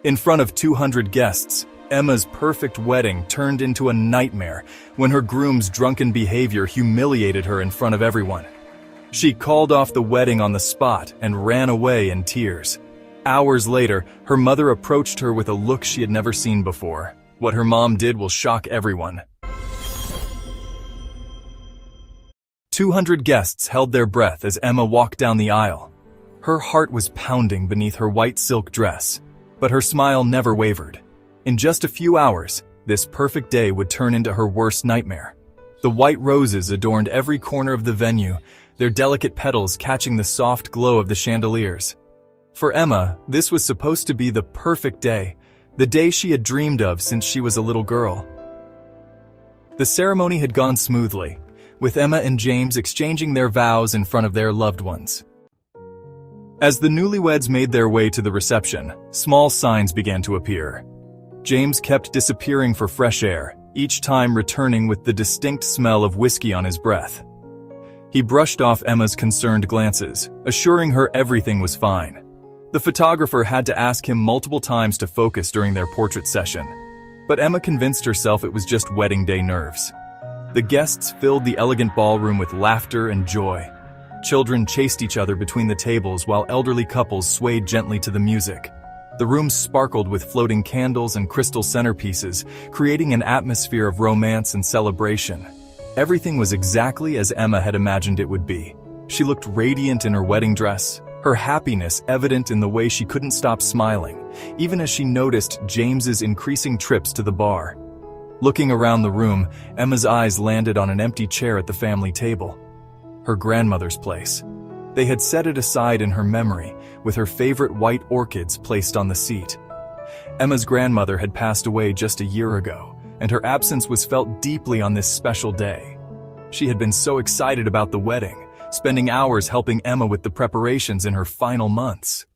In front of 200 guests, Emma's perfect wedding turned into a nightmare when her groom's drunken behavior humiliated her in front of everyone. She called off the wedding on the spot and ran away in tears. Hours later, her mother approached her with a look she had never seen before. What her mom did will shock everyone. 200 guests held their breath as Emma walked down the aisle. Her heart was pounding beneath her white silk dress, but her smile never wavered. In just a few hours, this perfect day would turn into her worst nightmare. The white roses adorned every corner of the venue, their delicate petals catching the soft glow of the chandeliers. For Emma, this was supposed to be the perfect day, the day she had dreamed of since she was a little girl. The ceremony had gone smoothly, with Emma and James exchanging their vows in front of their loved ones. As the newlyweds made their way to the reception, small signs began to appear. James kept disappearing for fresh air, each time returning with the distinct smell of whiskey on his breath. He brushed off Emma's concerned glances, assuring her everything was fine. The photographer had to ask him multiple times to focus during their portrait session, but Emma convinced herself it was just wedding day nerves. The guests filled the elegant ballroom with laughter and joy. Children chased each other between the tables while elderly couples swayed gently to the music. The room sparkled with floating candles and crystal centerpieces, creating an atmosphere of romance and celebration. Everything was exactly as Emma had imagined it would be. She looked radiant in her wedding dress, her happiness evident in the way she couldn't stop smiling, even as she noticed James's increasing trips to the bar. Looking around the room, Emma's eyes landed on an empty chair at the family table. Her grandmother's place. They had set it aside in her memory, with her favorite white orchids placed on the seat. Emma's grandmother had passed away just a year ago, and her absence was felt deeply on this special day. She had been so excited about the wedding, spending hours helping Emma with the preparations in her final months.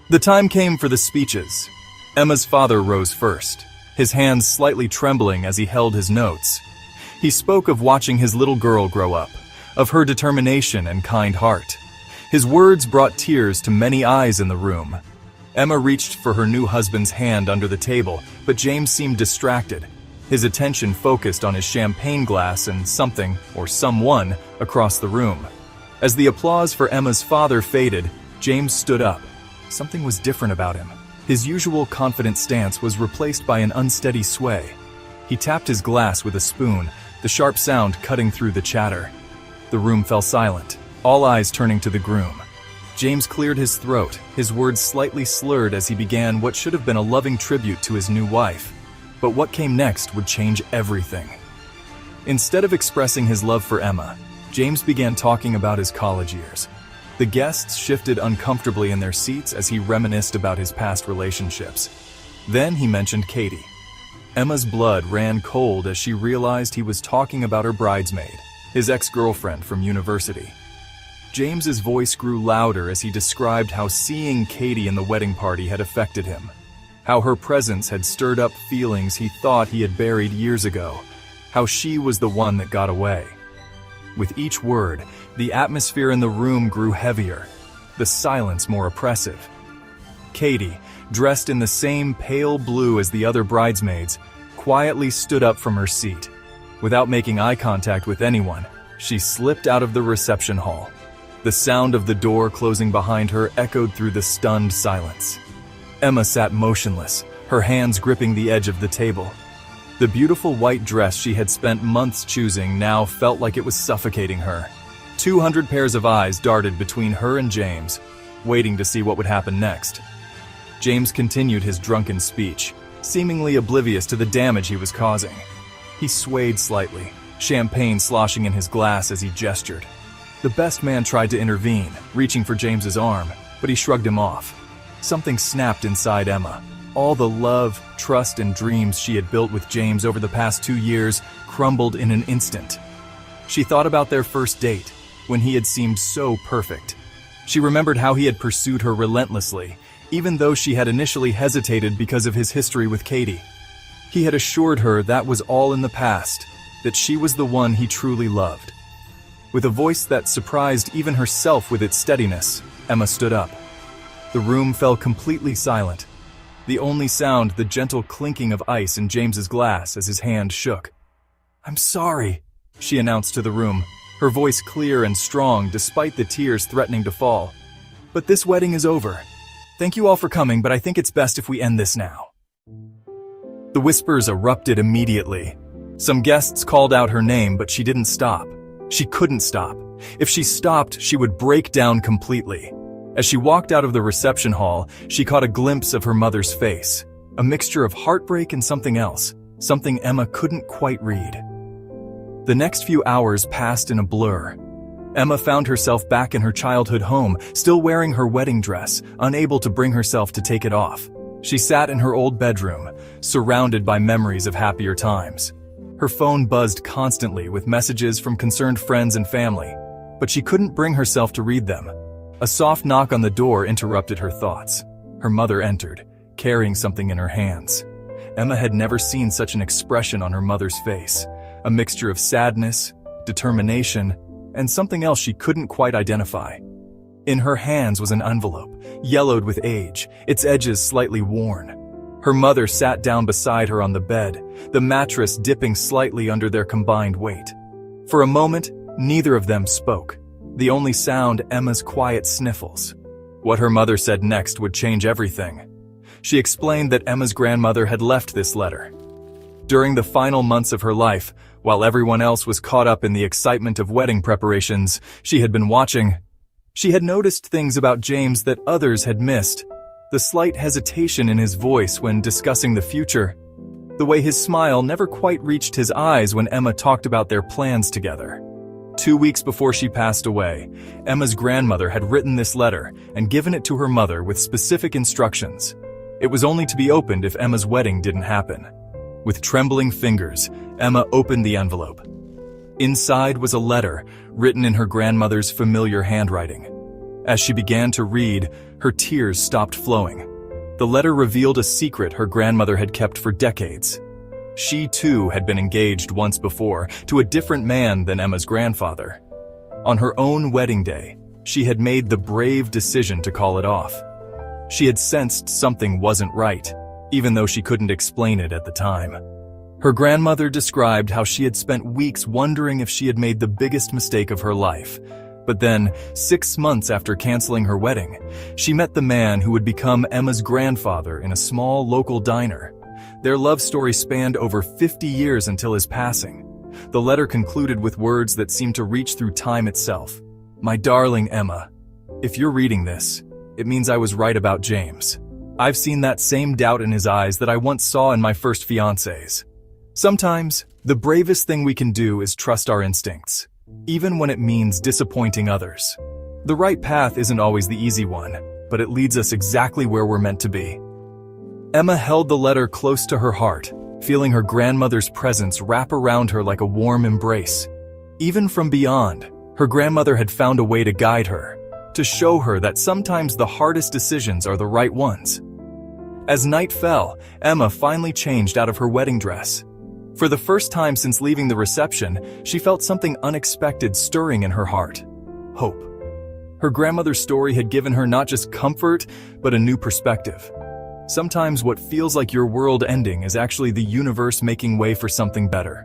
The time came for the speeches. Emma's father rose first, his hands slightly trembling as he held his notes. He spoke of watching his little girl grow up, of her determination and kind heart. His words brought tears to many eyes in the room. Emma reached for her new husband's hand under the table, but James seemed distracted. His attention focused on his champagne glass and something, or someone, across the room. As the applause for Emma's father faded, James stood up. Something was different about him. His usual confident stance was replaced by an unsteady sway. He tapped his glass with a spoon, the sharp sound cutting through the chatter. The room fell silent, all eyes turning to the groom. James cleared his throat, his words slightly slurred as he began what should have been a loving tribute to his new wife. But what came next would change everything. Instead of expressing his love for Emma, James began talking about his college years. The guests shifted uncomfortably in their seats as he reminisced about his past relationships. Then he mentioned Katie. Emma's blood ran cold as she realized he was talking about her bridesmaid, his ex-girlfriend from university. James's voice grew louder as he described how seeing Katie in the wedding party had affected him, how her presence had stirred up feelings he thought he had buried years ago, how she was the one that got away. With each word, the atmosphere in the room grew heavier, the silence more oppressive. Katie, dressed in the same pale blue as the other bridesmaids, quietly stood up from her seat. Without making eye contact with anyone, she slipped out of the reception hall. The sound of the door closing behind her echoed through the stunned silence. Emma sat motionless, her hands gripping the edge of the table. The beautiful white dress she had spent months choosing now felt like it was suffocating her. 200 pairs of eyes darted between her and James, waiting to see what would happen next. James continued his drunken speech, seemingly oblivious to the damage he was causing. He swayed slightly, champagne sloshing in his glass as he gestured. The best man tried to intervene, reaching for James's arm, but he shrugged him off. Something snapped inside Emma. All the love, trust, and dreams she had built with James over the past 2 years crumbled in an instant. She thought about their first date, when he had seemed so perfect. She remembered how he had pursued her relentlessly, even though she had initially hesitated because of his history with Katie. He had assured her that was all in the past, that she was the one he truly loved. With a voice that surprised even herself with its steadiness, Emma stood up. The room fell completely silent. The only sound, the gentle clinking of ice in James's glass as his hand shook. "I'm sorry," she announced to the room, her voice clear and strong despite the tears threatening to fall. "But this wedding is over. Thank you all for coming, but I think it's best if we end this now." The whispers erupted immediately. Some guests called out her name, but she didn't stop. She couldn't stop. If she stopped, she would break down completely. As she walked out of the reception hall, she caught a glimpse of her mother's face, a mixture of heartbreak and something else, something Emma couldn't quite read. The next few hours passed in a blur. Emma found herself back in her childhood home, still wearing her wedding dress, unable to bring herself to take it off. She sat in her old bedroom, surrounded by memories of happier times. Her phone buzzed constantly with messages from concerned friends and family, but she couldn't bring herself to read them. A soft knock on the door interrupted her thoughts. Her mother entered, carrying something in her hands. Emma had never seen such an expression on her mother's face, a mixture of sadness, determination, and something else she couldn't quite identify. In her hands was an envelope, yellowed with age, its edges slightly worn. Her mother sat down beside her on the bed, the mattress dipping slightly under their combined weight. For a moment, neither of them spoke. The only sound, Emma's quiet sniffles. What her mother said next would change everything. She explained that Emma's grandmother had left this letter. During the final months of her life, while everyone else was caught up in the excitement of wedding preparations she had been watching, she had noticed things about James that others had missed. The slight hesitation in his voice when discussing the future. The way his smile never quite reached his eyes when Emma talked about their plans together. 2 weeks before she passed away, Emma's grandmother had written this letter and given it to her mother with specific instructions. It was only to be opened if Emma's wedding didn't happen. With trembling fingers, Emma opened the envelope. Inside was a letter, written in her grandmother's familiar handwriting. As she began to read, her tears stopped flowing. The letter revealed a secret her grandmother had kept for decades. She, too, had been engaged once before, to a different man than Emma's grandfather. On her own wedding day, she had made the brave decision to call it off. She had sensed something wasn't right, even though she couldn't explain it at the time. Her grandmother described how she had spent weeks wondering if she had made the biggest mistake of her life. But then, 6 months after canceling her wedding, she met the man who would become Emma's grandfather in a small local diner. Their love story spanned over 50 years until his passing. The letter concluded with words that seemed to reach through time itself. "My darling Emma, if you're reading this, it means I was right about James. I've seen that same doubt in his eyes that I once saw in my first fiancés. Sometimes, the bravest thing we can do is trust our instincts, even when it means disappointing others. The right path isn't always the easy one, but it leads us exactly where we're meant to be." Emma held the letter close to her heart, feeling her grandmother's presence wrap around her like a warm embrace. Even from beyond, her grandmother had found a way to guide her, to show her that sometimes the hardest decisions are the right ones. As night fell, Emma finally changed out of her wedding dress. For the first time since leaving the reception, she felt something unexpected stirring in her heart. Hope. Her grandmother's story had given her not just comfort, but a new perspective. Sometimes what feels like your world ending is actually the universe making way for something better.